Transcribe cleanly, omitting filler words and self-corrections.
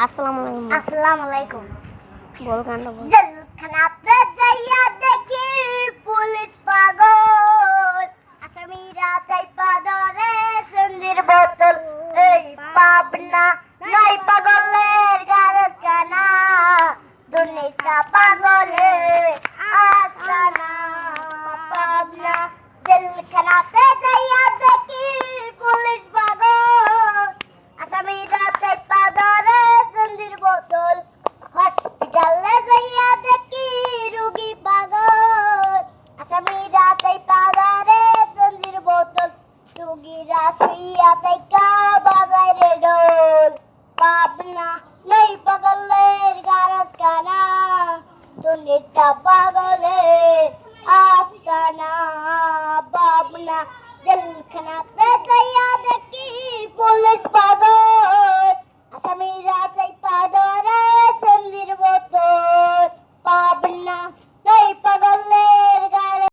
আসসালামু আলাইকুম। বল গানটা বল। জেলখানাতে যাইয়া দেখি পুলিশ পাগল, আসামিরা চাইপা ধরে সন্ধির বোতল। এই পাবনা নয় পাগলের কারখানা, দুনিয়া পাগলের আস্তানা। পাবনা জেলখানাতে যাইয়া দেখি পুলিশ পাগল, আসামিরা চাইপা ধরে সন্ধির বোতল। হসপিটালে যাইয়া দেখি রোগী পাগল, আসামিরা চাইপা ধরে সন্ধির বোতল। রোগীরা শুইয়া থাইকা বাজায় রে ঢোল। পাবনা নেই পাগলের কারখানা, দুনিয়া পাগলের আস্তানা। পাবনা জেলখানাতে যাইয়া দেখি পুলিশ পাগল, আসামিরা চাইপা ধরে